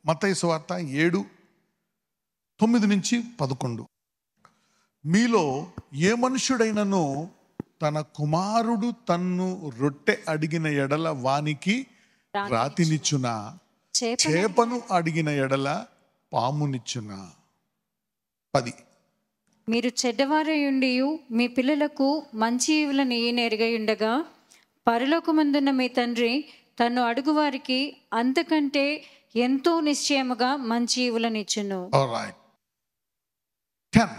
మత్తయి సువార్త 7:9-11. మీలో ఏ మనుష్యుడైనను తన కుమారుడు తన్ను రొట్టె అడిగిన ఎడల వానికి రాతినిచ్చునా, చేపను అడిగిన ఎడల పామునిచ్చునా? 10. మీరు చెడ్డవారయుండియు మీ పిల్లలకు మంచి ఈవులను ఎరుగయుండగా పరలోకమందున్న మీ తండ్రి తన్ను అడుగువారికి అంతకంటే ఎంతో నిశ్చయముగా మంచి ఈవులను ఇచ్చును. All right. 10.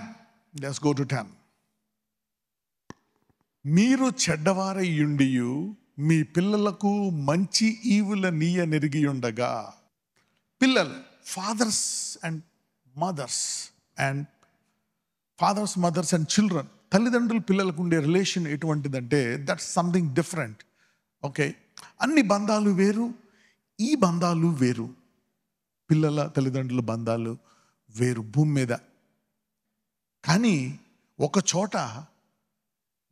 Let's go to 10. మీరు చెడ్డవారయుండియు మీ పిల్లలకు మంచి ఈవుల నెరిగి ఉండగా. పిల్లలు, fathers and mothers and children, తల్లిదండ్రులు పిల్లలకు ఉండే రిలేషన్ ఎటువంటిదంటే దట్స్ సంథింగ్ డిఫరెంట్. ఓకే, అన్ని బంధాలు వేరు, ఈ బంధాలు వేరు. పిల్లల తల్లిదండ్రుల బంధాలు వేరు భూమి మీద. కానీ ఒక చోట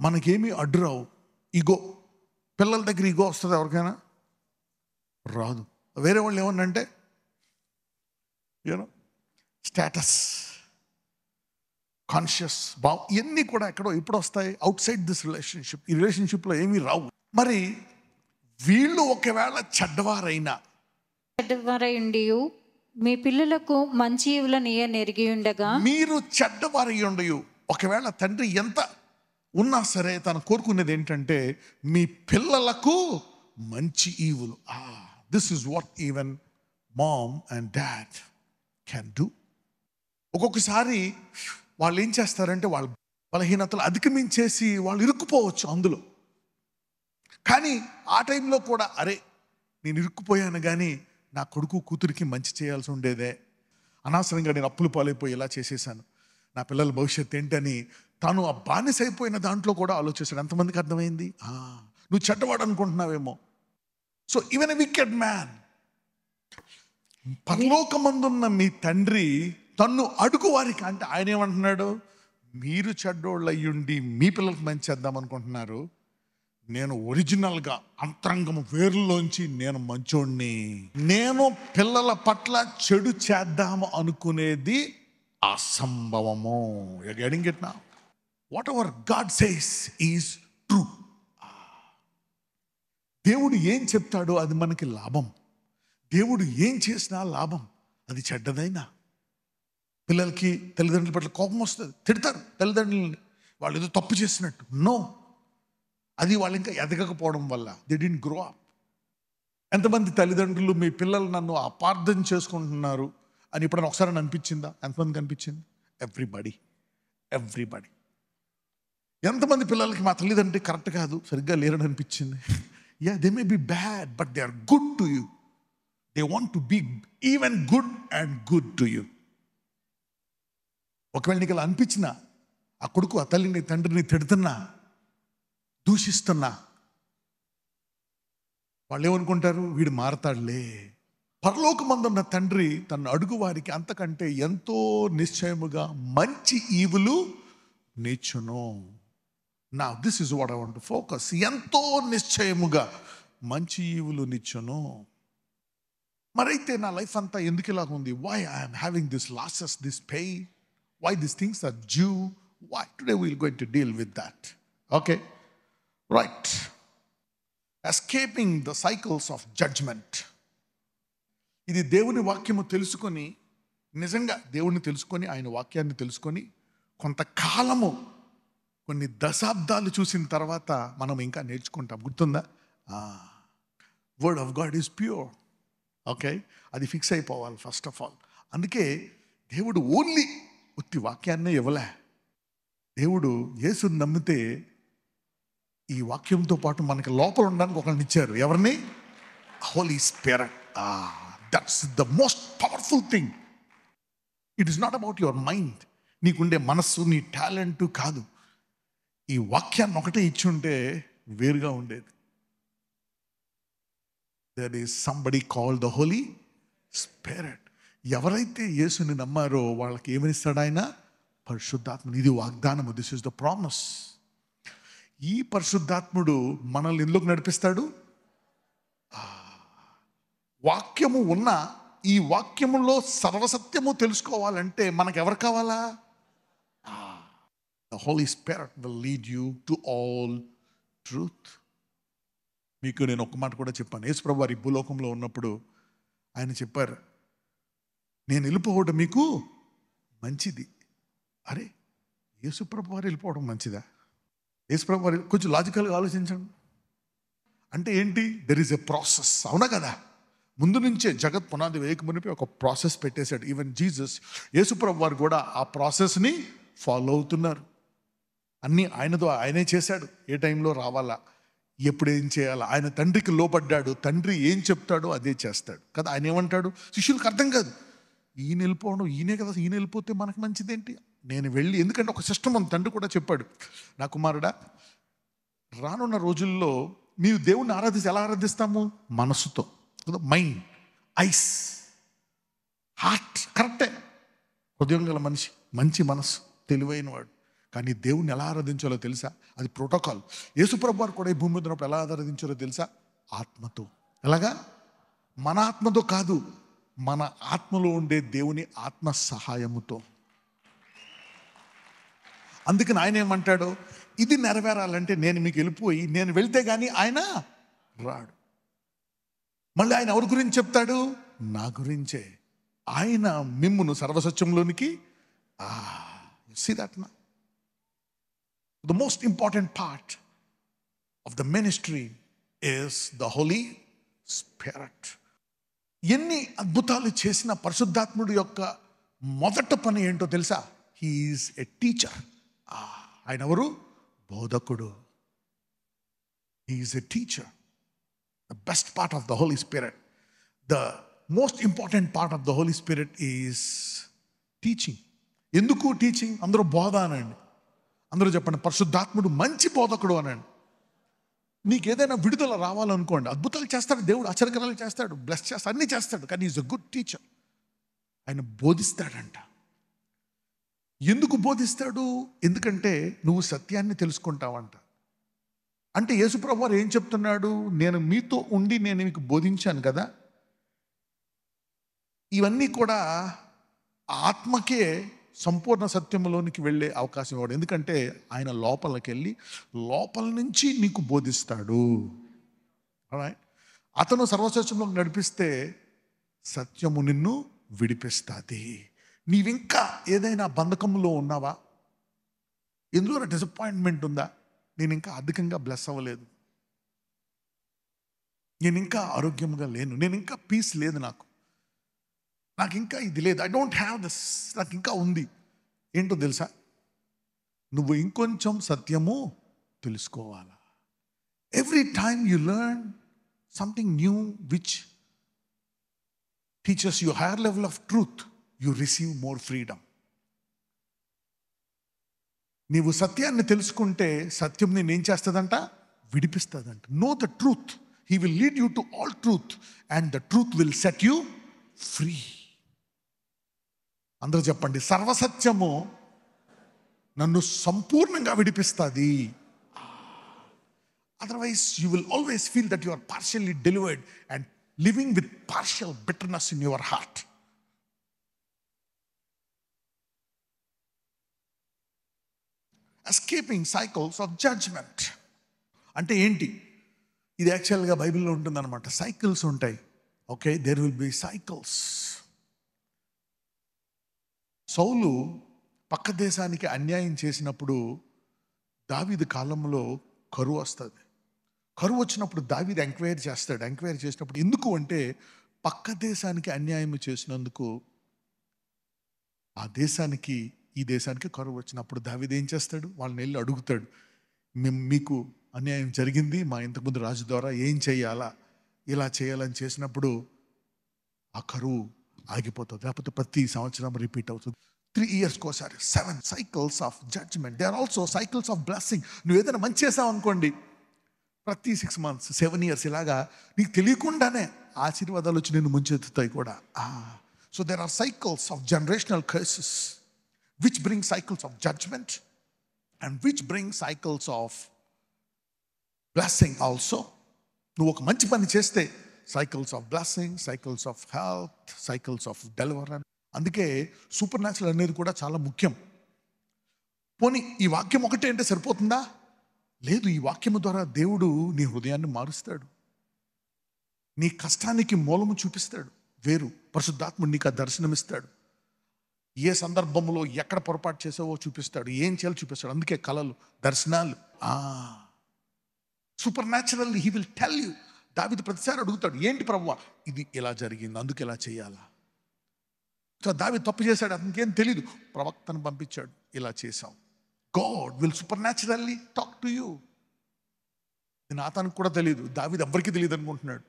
మనకేమీ అడ్డురావు. ఈగో, పిల్లల దగ్గర ఈగో వస్తుంది ఎవరికైనా? రాదు. వేరే వాళ్ళు ఏమన్నంటే స్టేటస్, కాన్షియస్, ఇవన్నీ కూడా ఎక్కడో ఇప్పుడు వస్తాయి. అవుట్ సైడ్ దిస్ రిలేషన్షిప్, ఈ రిలేషన్షిప్లో ఏమీ రావు. మరి వీళ్ళు ఒకవేళ చెడ్డవారయుండియు మీ పిల్లలకు మంచి ఈవులను ఎరిగి ఉండగా. మీరు చెడ్డవారయుండియు, ఒకవేళ తండ్రి ఎంత ఉన్నా సరే తను కోరుకునేది ఏంటంటే మీ పిల్లలకు మంచి ఈవులు. This is what even mom and dad can do. ఒక్కొక్కసారి వాళ్ళు ఏం చేస్తారంటే వాళ్ళ బలహీనతలు అధిగమించేసి వాళ్ళు ఇరుక్కుపోవచ్చు అందులో. కానీ ఆ టైంలో కూడా అరే నేను ఇరుక్కుపోయాను, కానీ నా కొడుకు కూతురికి మంచి చేయాల్సి ఉండేదే, అనవసరంగా నేను అప్పులు పాలైపోయి ఇలా చేసేసాను, నా పిల్లల భవిష్యత్తు ఏంటని తాను ఆ బానిస అయిపోయిన దాంట్లో కూడా ఆలోచిస్తాడు. ఎంతమందికి అర్థమైంది? నువ్వు చెడ్డవాడు అనుకుంటున్నావేమో. So even a wicked man, పరలోకమందున్న మీ తండ్రి తన్ను అడుగు వారికి, అంటే ఆయన ఏమంటున్నాడు? మీరు చెడ్డోళ్ళు అయ్యుండి మీ పిల్లలకు మంచి చేద్దాం అనుకుంటున్నారు, నేను ఒరిజినల్గా అంతరంగం వేరులోంచి నేను మంచోడిని, నేను పిల్లల పట్ల చెడు చేద్దాము అనుకునేది అసంభవము. You're getting it now? Whatever God says is true. దేవుడు ఏం చెప్తాడో అది మనకి లాభం. దేవుడు ఏం చేసినా లాభం, అది చెడ్డదైనా. పిల్లలకి తల్లిదండ్రుల పట్ల కోపం వస్తుంది, తిడతారు తల్లిదండ్రులని, వాళ్ళు ఏదో తప్పు చేసినట్టు. నో, అది వాళ్ళు ఇంకా ఎదగకపోవడం వల్ల, దే డిడ్ంట్ గ్రో అప్. ఎంతమంది తల్లిదండ్రులు మీ పిల్లలు నన్ను అపార్థం చేసుకుంటున్నారు అని ఎప్పుడైనా ఒకసారి అనిపించిందా? ఎంతమందికి అనిపించింది? ఎవ్రీబడి. ఎంతమంది పిల్లలకి మా తల్లిదండ్రులు కరెక్ట్ కాదు, సరిగ్గా లేరని అనిపించింది? Yeah, they may be bad but they are good to you. They want to be even good and good to you. ఒకవేళ నీకు అలా అనిపించినా, ఆ కొడుకు ఆ తల్లిని తండ్రిని తిడుతున్నా, దూషిస్తున్నా, వాళ్ళు ఏమనుకుంటారు? వీడు మారతాడులే. పరలోకమందున్న తండ్రి తన అడుగు వారికి అంతకంటే ఎంతో నిశ్చయముగా మంచి ఈవులు నిచ్చును. Now this is what I want to focus. ఎంతో నిశ్చయముగా మంచి ఈవులు నిచ్చును. మరైతే నా లైఫ్ అంతా ఎందుకు ఇలాగ ఉంది? Why I am having this losses, this pain? Why these things are due? Why? Today we are going to deal with that. Okay? Right. Escaping the cycles of judgment. ఇది దేవుని వాక్యము తెలుసుకొని, నిజంగా దేవుణ్ణి తెలుసుకొని, ఆయన వాక్యాన్ని తెలుసుకొని కొంతకాలము, కొన్ని దశాబ్దాలు చూసిన తర్వాత మనం ఇంకా నేర్చుకుంటాం. గుర్తుందా? Word of God is pure. Okay, అది ఫిక్స్ అయిపోవాలి ఫస్ట్ ఆఫ్ ఆల్. అందుకే దేవుడు ఓన్లీ ఉత్తి వాక్యాన్నే ఇవ్వలే. దేవుడు యేసుని నమ్మితే ఈ వాక్యంతో పాటు మనకి లోపల ఉండడానికి ఒకరిని ఇచ్చారు. ఎవరిని? Holy Spirit. That's the most powerful thing. It is not about your mind, నీకుండే మనస్సు, నీ టాలెంట్ కాదు. ఈ వాక్యాన్ని ఒకటే ఇచ్చి ఉంటే వేరుగా ఉండేది. There is somebody called the Holy Spirit. ఎవరైతే యేసుని నమ్మారో వాళ్ళకి ఏమనిస్తాడు ఆయన? పరిశుద్ధాత్మ. ఇది వాగ్దానము. This is the promise. ఈ పరిశుద్ధాత్ముడు మనల్ని ఎందుకు నడిపిస్తాడు? వాక్యము ఉన్నా ఈ వాక్యములో సర్వసత్యము తెలుసుకోవాలంటే మనకు ఎవరు కావాలా? The Holy Spirit will lead you to all truth. మీకు నేను ఒక మాట కూడా చెప్పాను. యేసుప్రభు వారి భూలోకంలో ఉన్నప్పుడు ఆయన చెప్పారు, నేను వెళ్ళిపోవడం మీకు మంచిది. అరే, యేసుప్రభు వారు వెళ్ళిపోవడం మంచిదా? యేసుప్రభు వారు కొంచెం లాజికల్గా ఆలోచించండి. అంటే ఏంటి? దెర్ ఈజ్ ఎ ప్రాసెస్, అవునా కదా? ముందు నుంచే జగత్ పునాది వేయక మునిపి ఒక ప్రాసెస్ పెట్టేశాడు. ఈవెన్ జీసస్, యేసుప్రభు వారు కూడా ఆ ప్రాసెస్ని ఫాలో అవుతున్నారు. అన్నీ ఆయనే చేశాడు. ఏ టైంలో రావాలా, ఎప్పుడు ఏం చేయాలా, ఆయన తండ్రికి లోపడ్డాడు. తండ్రి ఏం చెప్తాడో అదే చేస్తాడు కదా. ఆయన ఏమంటాడు, శిష్యులకు అర్థం కాదు. ఈయన వెళ్ళిపోవడం, ఈయనే కదా, ఈయన వెళ్ళిపోతే మనకు మంచిదేంటి, నేను వెళ్ళి, ఎందుకంటే ఒక సిస్టమ్ ఉంది. తండ్రి కూడా చెప్పాడు, నా కుమారుడా, రానున్న రోజుల్లో మీరు దేవుణ్ణి ఆరాధిస్తే ఎలా ఆరాధిస్తాము? మనసుతో, మైండ్, ఐస్, హార్ట్. కరెక్టే, హృదయం గల మనిషి, మంచి మనసు, తెలివైన వాడు. కానీ దేవుణ్ణి ఎలా ఆరాధించాలో తెలుసా? అది ప్రోటోకాల్. యేసుప్రభు వారు కూడా ఈ భూమి మీద ఉన్నప్పుడు ఎలా ఆరాధించాలో తెలుసా? ఆత్మతో. ఎలాగా? మన ఆత్మతో కాదు, మన ఆత్మలో ఉండే దేవుని ఆత్మ సహాయముతో. అందుకని ఆయన ఏమంటాడు, ఇది నెరవేరాలంటే నేను మీకు వెళ్ళిపోయి, నేను వెళ్తే కానీ ఆయన రాడు. మళ్ళీ ఆయన ఎవరి గురించి చెప్తాడు? నా గురించే. ఆయన మిమ్మును సర్వసత్యంలోనికి see that now? The most important part of the ministry is the Holy Spirit. ఎన్ని అద్భుతాలు చేసిన పరిశుద్ధాత్ముడి యొక్క మొదట పని ఏంటో తెలుసా? He is a teacher. ఆయన ఎవరు? బోధకుడు. He is a teacher. The best part of the Holy Spirit, the most important part of the Holy Spirit is teaching. ఎందుకు టీచింగ్? అందరూ బోధ అనండి. అందరూ చెప్పండి, పరిశుద్ధాత్ముడు మంచి బోధకుడు అనండి. నీకు ఏదైనా విడుదల రావాలనుకోండి, అద్భుతాలు చేస్తాడు దేవుడు, ఆశ్చర్యకరాలు చేస్తాడు, బ్లెస్ చేస్తాడు, అన్నీ చేస్తాడు. కానీ ఈజ్ అ గుడ్ టీచర్. ఆయన బోధిస్తాడంట. ఎందుకు బోధిస్తాడు? ఎందుకంటే నువ్వు సత్యాన్ని తెలుసుకుంటావంట. అంటే యేసుప్రభు వారు ఏం చెప్తున్నాడు? నేను మీతో ఉండి నేను మీకు బోధించాను కదా, ఇవన్నీ కూడా ఆత్మకే సంపూర్ణ సత్యంలోనికి వెళ్ళే అవకాశం ఇవ్వడు. ఎందుకంటే ఆయన లోపలికి వెళ్ళి లోపల నుంచి నీకు బోధిస్తాడు. రైట్? అతను సర్వసత్యంలోకి నడిపిస్తే సత్యము నిన్ను విడిపిస్తుంది. నీవింకా ఏదైనా బంధకంలో ఉన్నావా? ఎందులో డిసప్పాయింట్మెంట్ ఉందా? నేను ఇంకా అధికంగా బ్లెస్ అవ్వలేదు, నేను ఇంకా ఆరోగ్యంగా లేను, నేను ఇంకా పీస్ లేదు, నాకు ఇంకా ఇది లేదు, ఐ డోంట్ హ్యావ్ దిస్, నాకు ఇంకా ఉంది. ఏంటో తెలుసా? నువ్వు ఇంకొంచెం సత్యము తెలుసుకోవాలా. Every time you learn something new which teachers you higher level of truth, you receive more freedom. నీవు సత్యాన్ని తెలుసుకుంటే సత్యం నేను ఏం చేస్తుందంట? విడిపిస్తుందంట. Know the truth, he will lead you to all truth and the truth will set you free. అందరూ చెప్పండి, సర్వసత్యము నన్ను సంపూర్ణంగా విడిపిస్తుంది. Otherwise you will always feel that you are partially delivered and living with partial bitterness in your heart. Escaping cycles of judgement అంటే ఏంటి? ఇది యాక్చువల్గా బైబిల్లో ఉంటుందన్నమాట. సైకిల్స్ ఉంటాయి. Okay, there will be cycles. Saul పక్క దేశానికి అన్యాయం చేసినప్పుడు దావీదు కాలంలో కరువు వస్తుంది. కరువు వచ్చినప్పుడు దావీదు ఎంక్వైరీ చేస్తాడు. ఎంక్వైరీ చేసినప్పుడు ఎందుకు అంటే పక్క దేశానికి అన్యాయం చేసినందుకు ఆ దేశానికి ఈ దేశానికి కరువు వచ్చినప్పుడు దావీదు ఏం చేస్తాడు? వాళ్ళని వెళ్ళి అడుగుతాడు, మీకు అన్యాయం జరిగింది, మా ఇంతకుముందు రాజు ద్వారా ఏం చేయాలా, ఇలా చేయాలని చేసినప్పుడు ఆ కరువు ఆగిపోతుంది. లేకపోతే ప్రతి సంవత్సరం రిపీట్ అవుతుంది. 3 yearsకి ఒకసారి 7 cycles of judgement. They are also cycles of blessing. నువ్వు ఏదైనా మంచి చేసావు అనుకోండి, ప్రతి 6 months 7 years ఇలాగా నీకు తెలియకుండానే ఆశీర్వాదాలు వచ్చి నిన్ను ముంచెత్తుతాయి కూడా. So there are cycles of generational curses which bring cycles of judgement and which bring cycles of blessing also. నువ్వు ఒక మంచి పని చేస్తే cycles of blessing, cycles of health, cycles of deliverance. అందుకే సూపర్ న్యాచురల్ అనేది కూడా చాలా ముఖ్యం. పోనీ ఈ వాక్యం ఒకటే అంటే సరిపోతుందా? లేదు, ఈ వాక్యము ద్వారా దేవుడు నీ హృదయాన్ని మారుస్తాడు, నీ కష్టానికి మూలము చూపిస్తాడు. వేరు పరిశుద్ధాత్ముడు నీకు ఆ దర్శనమిస్తాడు. ఏ సందర్భంలో ఎక్కడ పొరపాటు చేసావో చూపిస్తాడు, ఏం చేయాలో చూపిస్తాడు. అందుకే కలలు, దర్శనాలు. Super natural he will tell you. దావీదు ప్రతిసారి అడుగుతాడు, ఏంటి ప్రభువా ఇది ఇలా జరిగింది, అందుకు ఇలా చేయాలా? సో దావీదు తప్పు చేశాడు, అతనికేం తెలీదు, ప్రవక్తను పంపించాడు, ఇలా చేశాం. God will supernaturally talk to you. నాతానికి కూడా తెలియదు, దావీదు ఎవ్వరికీ తెలియదు అనుకుంటున్నాడు,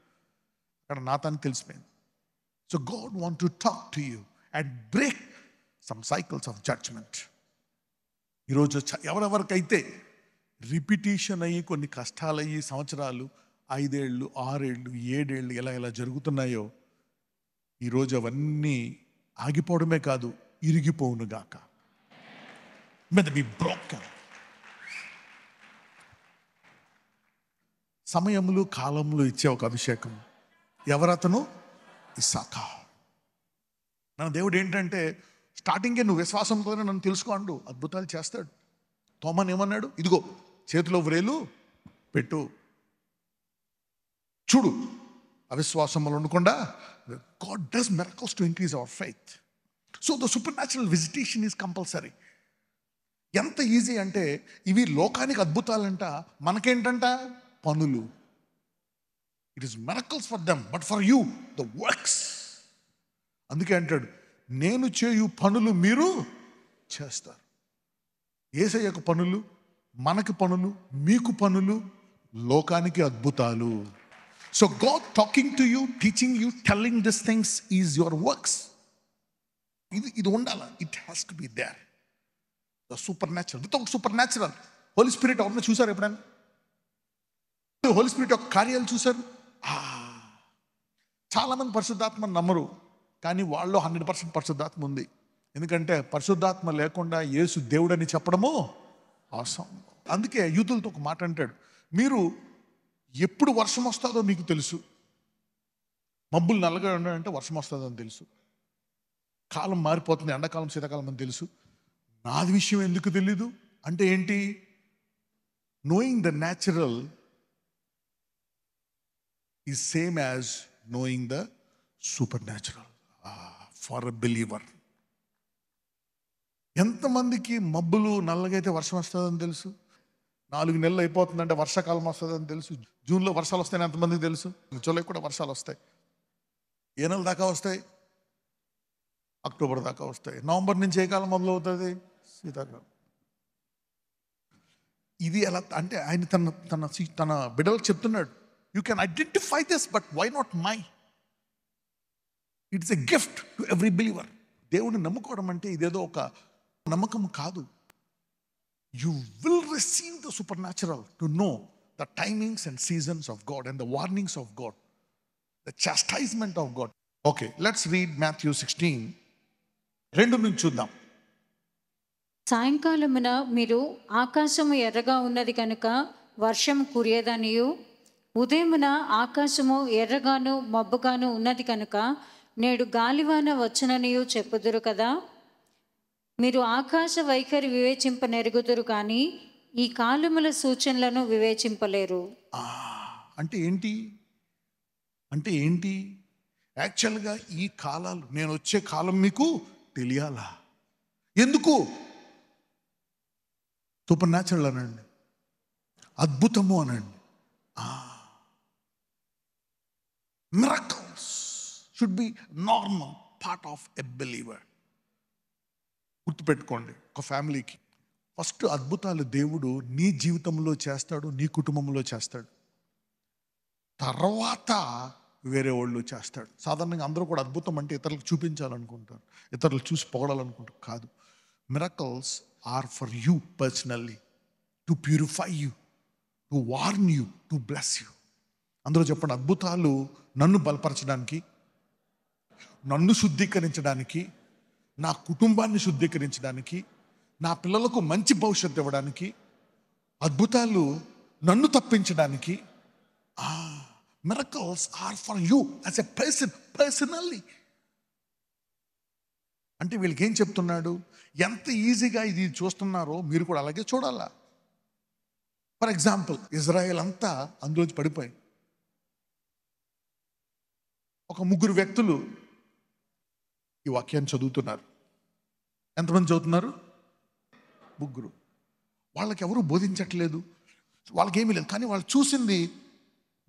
అక్కడ నాతానికి తెలిసిపోయింది. So God want to talk to you and break some cycles of judgement. ఈరోజు ఎవరెవరికైతే రిపిటేషన్ అయ్యి కొన్ని కష్టాలు అయ్యి సంవత్సరాలు 5 ఏళ్ళు 6 ఏళ్ళు 7 ఏళ్ళు ఎలా జరుగుతున్నాయో, ఈరోజు అవన్నీ ఆగిపోవడమే కాదు, ఇరిగిపోవును గాక. May they be broken. సమయములు కాలములు ఇచ్చే ఒక అభిషేకం. ఎవరతను? ఇస్సాకా. నా దేవుడు ఏంటంటే స్టార్టింగే నువ్వు విశ్వాసంతోనే నన్ను తెలుసుకోండు, అద్భుతాలు చేస్తాడు. తోమన్ ఏమన్నాడు? ఇదిగో చేతిలో వ్రేలు పెట్టు, చూడు. అవిశ్వాసంలో ఉండకుండా God does miracles to increase our faith. So the supernatural visitation is compulsory. ఎంత ఈజీ అంటే ఇవి లోకానికి అద్భుతాలంట, మనకేంటంట పనులు. It is miracles for them but for you the works. అందుకే అంటాడు, నేను చేయు పనులు మీరు చేస్తారు. యేసయ్యకు పనులు, మనకి పనులు, మీకు పనులు, లోకానికి అద్భుతాలు. So God talking to you, teaching you, telling this things is your works. ఇది ఉండాలి. It has to be there. The supernatural. Without supernatural Holy Spirit ఎవరిని చూసారు ఎప్పుడైనా? హోలీ స్పిరిట్ యొక్క కార్యాలు చూశారు? చాలామంది పరిశుద్ధాత్మ నమ్మరు, కానీ వాళ్ళు 100% పరిశుద్ధాత్మ ఉంది. ఎందుకంటే పరిశుద్ధాత్మ లేకుండా యేసు దేవుడని చెప్పడము అవసరం. అందుకే యూతులతో ఒక మాట అంటాడు, మీరు ఎప్పుడు వర్షం వస్తుందో మీకు తెలుసు. మబ్బులు నల్లగా ఉండాలంటే వర్షం వస్తుందని తెలుసు. కాలం మారిపోతుంది, ఎండాకాలం శీతాకాలం అని తెలుసు. నాది విషయం ఎందుకు తెలీదు అంటే ఏంటి? Knowing the natural is same as knowing the super natural for a believer. ఎంతమందికి మబ్బులు నల్లగైతే వర్షం వస్తుందని తెలుసు? 4 నెలలు అయిపోతుందంటే వర్షాకాలం వస్తుందని తెలుసు. జూన్లో వర్షాలు వస్తాయని ఎంతమందికి తెలుసు? జూలై కూడా వర్షాలు వస్తాయి. ఏ నెల దాకా వస్తాయి? అక్టోబర్ దాకా వస్తాయి. నవంబర్ నుంచి ఏ కాలం మొదలవుతుంది? శీతాకాలం. ఇది ఎలా అంటే ఆయన తన బిడ్డలకు చెప్తున్నాడు, you can identify this but why not my? It's a gift to every believer. దేవుడిని నమ్ముకోవడం అంటే ఇదేదో ఒక నమ్మకం కాదు. You will receive the supernatural to know the timings and seasons of God and the warnings of God, the chastisement of God. Okay, let's read Matthew 16. 2 నుంచి చూద్దాం. సాయంకాలమున మీరు ఆకాశము ఎర్రగా ఉన్నది కనుక వర్షం కురియదనియు, ఉదయమున ఆకాశము ఎర్రగాను మబ్బుగాను ఉన్నది కనుక నేడు గాలివాన వచ్చుననియు చెప్పుదురు కదా. మీరు ఆకాశ వైఖరి వివేచింపనెరుగుదురు కానీ ఈ కాలముల సూచనలను వివేచింపలేరు. అంటే ఏంటి? యాక్చువల్గా ఈ కాలాలు, నేను వచ్చే కాలం మీకు తెలియాలా? ఎందుకు? సూపర్ న్యాచురల్ అనండి, అద్భుతము అనండి. Miracles should be normal part of a believer. గుర్తుపెట్టుకోండి, ఒక ఫ్యామిలీకి ఫస్ట్ అద్భుతాలు దేవుడు నీ జీవితంలో చేస్తాడు, నీ కుటుంబంలో చేస్తాడు, తర్వాత వేరే వాళ్ళు చేస్తాడు. సాధారణంగా అందరూ కూడా అద్భుతం అంటే ఇతరులకు చూపించాలనుకుంటారు, ఇతరులు చూసి పొగడాలనుకుంటారు. కాదు, miracles are for you personally, to purify you, to warn you, to bless you. అందరూ చెప్పండి, అద్భుతాలు నన్ను బలపరచడానికి, నన్ను శుద్ధీకరించడానికి, నా కుటుంబాన్ని శుద్ధీకరించడానికి, నా పిల్లలకు మంచి భవిష్యత్తు ఇవ్వడానికి, అద్భుతాలు నన్ను తప్పించడానికి. Miracles are for you as a person, personally. అంటే వీళ్ళకి ఏం చెప్తున్నాడు? ఎంత ఈజీగా ఇది చూస్తున్నారో మీరు కూడా అలాగే చూడాలా. ఫర్ ఎగ్జాంపుల్, ఇజ్రాయెల్ అంతా అందులోంచి పడిపోయి ఒక ముగ్గురు వ్యక్తులు ఈ వాక్యాన్ని చదువుతున్నారు. ఎంతమంది చదువుతున్నారు? ముగ్గురు. వాళ్ళకి ఎవరు బోధించట్లేదు, వాళ్ళకేమీ లేదు, కానీ వాళ్ళు చూసింది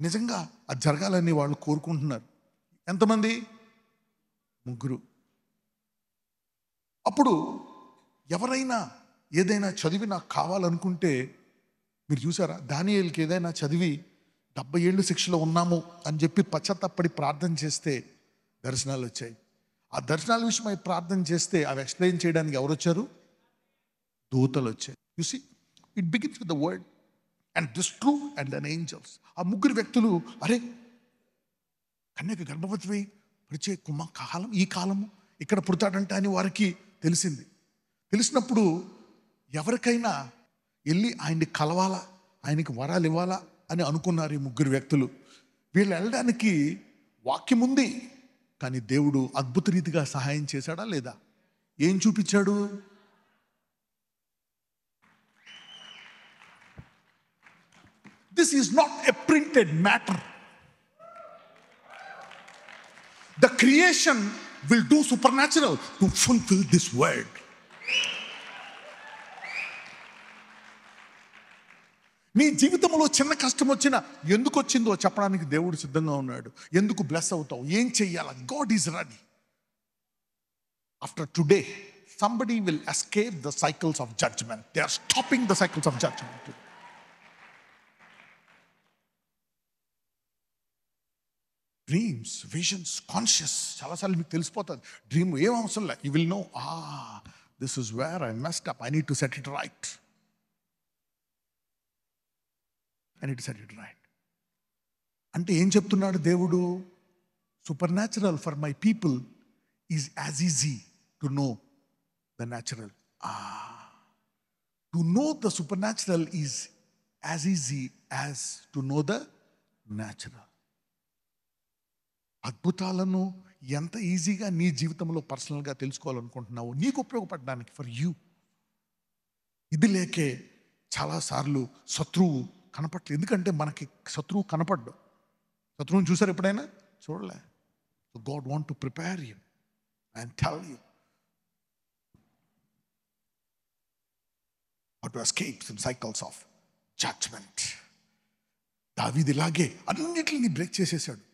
నిజంగా అది జరగాలని వాళ్ళు కోరుకుంటున్నారు. ఎంతమంది? ముగ్గురు. అప్పుడు ఎవరైనా ఏదైనా చదివి నాకు కావాలనుకుంటే, మీరు చూసారా, దానియేలుకి ఏదైనా చదివి 70 ఏళ్ళు శిక్షలో ఉన్నాము అని చెప్పి పశ్చాత్తాపడి ప్రార్థన చేస్తే దర్శనాలు వచ్చాయి. ఆ దర్శనాల విషయమై ప్రార్థన చేస్తే అవి ఎక్స్ప్లెయిన్ చేయడానికి ఎవరు వచ్చారు? దూతలు వచ్చాయి. You see, it begins with the word and this true and then angels. ఆ ముగ్గురు వ్యక్తులు, అరే కన్యక గర్భవతి పరిచే కాలం, ఈ కాలము ఇక్కడ పుడతాడంట అని వారికి తెలిసింది. తెలిసినప్పుడు ఎవరికైనా వెళ్ళి ఆయన్ని కలవాలా, ఆయనకి వరాలు ఇవ్వాలా అని అనుకున్నారు ఈ ముగ్గురు వ్యక్తులు. వీళ్ళు వెళ్ళడానికి వాక్యం ఉంది, కానీ దేవుడు అద్భుత రీతిగా సహాయం చేశాడా లేదా? ఏం చూపించాడు? This is not a printed matter. The creation will do supernatural to fulfill this word. నీ జీవితంలో చిన్న కష్టం వచ్చినా ఎందుకు వచ్చిందో చెప్పడానికి దేవుడు సిద్ధంగా ఉన్నాడు. ఎందుకు బ్లెస్ అవుతావు, ఏం చెయ్యాలా, God is ready. After today somebody will escape the cycles of judgment. They are stopping the cycles of judgment. Dreams, visions, conscious, చాలాసార్లు మీకు తెలిసిపోతుంది. డ్రీమ్ ఏం అవసరం లే, you will know, this is where I messed up, I need to set it right, I need to set it right. అంటే ఏం చెప్తున్నాడు దేవుడు? Super natural for my people is as easy to know the natural. To know the super natural is as easy as to know the natural. అద్భుతాలను ఎంత ఈజీగా నీ జీవితంలో పర్సనల్గా తెలుసుకోవాలనుకుంటున్నావు, నీకు ఉపయోగపడడానికి, ఫర్ యూ. ఇది లేకే చాలాసార్లు శత్రువు కనపడలేదు. ఎందుకంటే మనకి శత్రువు కనపడ్డు. శత్రువుని చూసారు ఎప్పుడైనా? చూడలే. So God want to prepare you and tell you how to escape some cycles of judgement. దావీదు ఇలాగే అన్నిటిని బ్రేక్ చేసేసాడు.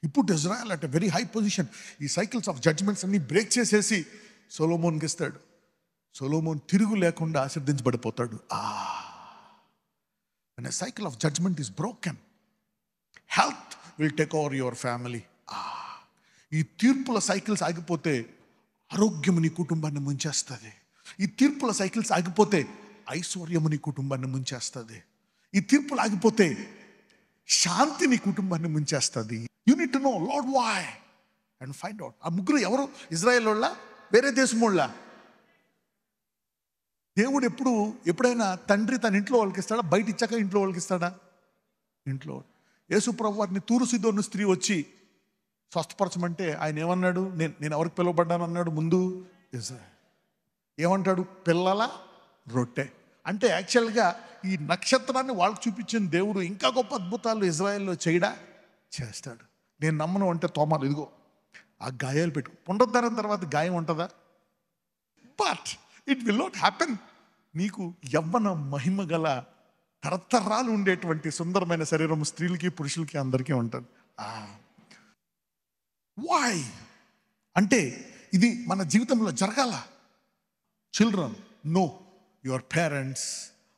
He put Israel at a very high position. ఈ సైకిల్స్ ఆఫ్ జడ్జ్మెంట్స్ అన్ని బ్రేక్ చేసేసి సొలొమోన్కి ఇస్తాడు. సొలొమోన్ తిరుగు లేకుండా ఆశీర్వదించబడిపోతాడు. When a cycle of judgment is broken, health will take over your family. ఈ తీర్పుల సైకిల్స్ ఆగిపోతే ఆరోగ్యము నీ కుటుంబాన్ని ముంచేస్తుంది. ఈ తీర్పుల సైకిల్స్ ఆగిపోతే ఐశ్వర్యము నీ కుటుంబాన్ని ముంచేస్తుంది. ఈ తీర్పులు ఆగిపోతే శాంతి నీ కుటుంబాన్ని ముంచేస్తుంది. You need to know Lord why and find out. ఆ ముగ్గురు ఎవరు? ఇజ్రాయెల్ వాళ్ళ, వేరే దేశం వాళ్ళ? దేవుడు ఎప్పుడైనా తండ్రి తన ఇంట్లో వాళ్ళకి ఇస్తాడా? బయట ఇచ్చాక ఇంట్లో వాళ్ళకి ఇస్తాడా? ఇంట్లో. యేసు ప్రభు వారిని తూరు సీదోను స్త్రీ వచ్చి స్వస్థపరచమంటే ఆయన ఏమన్నాడు? నేను ఎవరికి పిలువబడ్డాను అన్నాడు ముందు? ఇజ్రాయెల్. ఏమంటాడు? పిల్లల రొట్టె. అంటే యాక్చువల్గా ఈ నక్షత్రాన్ని వాళ్ళకి చూపించిన దేవుడు ఇంకా గొప్ప అద్భుతాలు ఇజ్రాయెల్లో చేయడా? చేస్తాడు. నేను నమ్మను అంటే తోమాలు, ఇదిగో ఆ గాయాలు పెట్టు. పునరుద్ధరణ తర్వాత గాయం ఉంటుందా? But it will not happen. నీకు యవ్వన మహిమ గల తరతరాలు ఉండేటువంటి సుందరమైన శరీరం స్త్రీలకి పురుషులకి అందరికీ ఉంటుంది. వై అంటే ఇది మన జీవితంలో జరగాల. Children, know your parents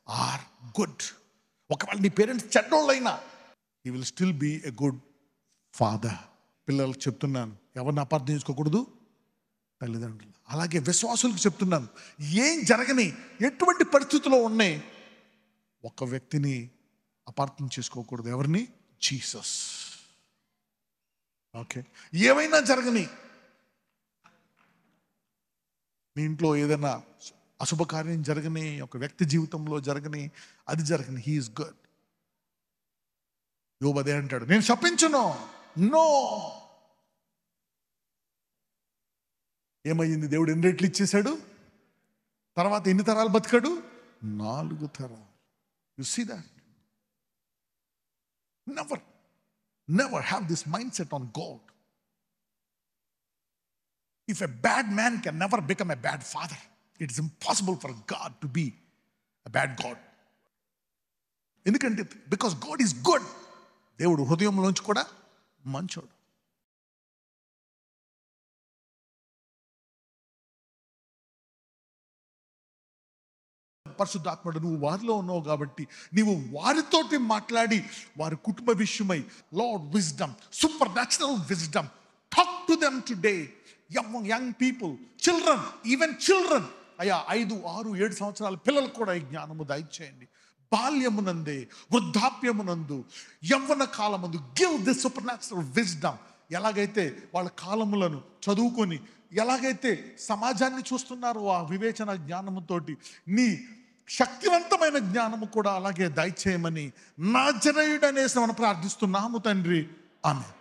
are good. ఒకవేళ నీ పేరెంట్స్ చెడ్డోళ్ళైనా he will still be a good father. పిల్లలకు చెప్తున్నాను, ఎవరిని అపార్థం చేసుకోకూడదు, తల్లిదండ్రులు. అలాగే విశ్వాసులకు చెప్తున్నాను, ఏం జరగని ఎటువంటి పరిస్థితుల్లో ఉన్నాయి, ఒక వ్యక్తిని అపార్థం చేసుకోకూడదు. ఎవరిని? జీసస్. ఓకే, ఏమైనా జరగని, మీ ఇంట్లో ఏదైనా అశుభకార్యం జరగని, ఒక వ్యక్తి జీవితంలో జరగని, అది జరగని, హీ ఈస్ గుడ్. యోబు అదే అంటాడు, నేను శపించను. నో. ఏమయ్యింది? దేవుడు ఎన్ని రెట్లు ఇచ్చేశాడు? తర్వాత ఎన్ని తరాలు బతికాడు? 4 తరాలు. You see that? Never have this mindset on God. If a bad man can never become a bad father, it is impossible for God to be a bad God. ఎందుకంటే బికాస్ గాడ్ ఈజ్ గుడ్. దేవుడు హృదయంలోంచి కూడా మంచోడు. పరిశుద్ధాత్ముడు నువ్వు వారిలో ఉన్నావు కాబట్టి నీవు వారితోటి మాట్లాడి వారి కుటుంబ విషయమై, lord wisdom, super natural wisdom, talk to them today. Young people, children, even children, అయ్యా 5, 6, 7 సంవత్సరాల పిల్లలకు కూడా ఈ జ్ఞానము దయచేయండి. బాల్యమునందే, వృద్ధాప్యమునందు, యవ్వన కాలమందు give this super natural wisdom. ఎలాగైతే వాళ్ళ కాలములను చదువుకొని ఎలాగైతే సమాజాన్ని చూస్తున్నారో ఆ వివేచన జ్ఞానముతోటి నీ శక్తివంతమైన జ్ఞానము కూడా అలాగే దయచేయమని నాజరేయుడనేసి మనం ప్రార్థిస్తున్నాము తండ్రి. ఆమేన్.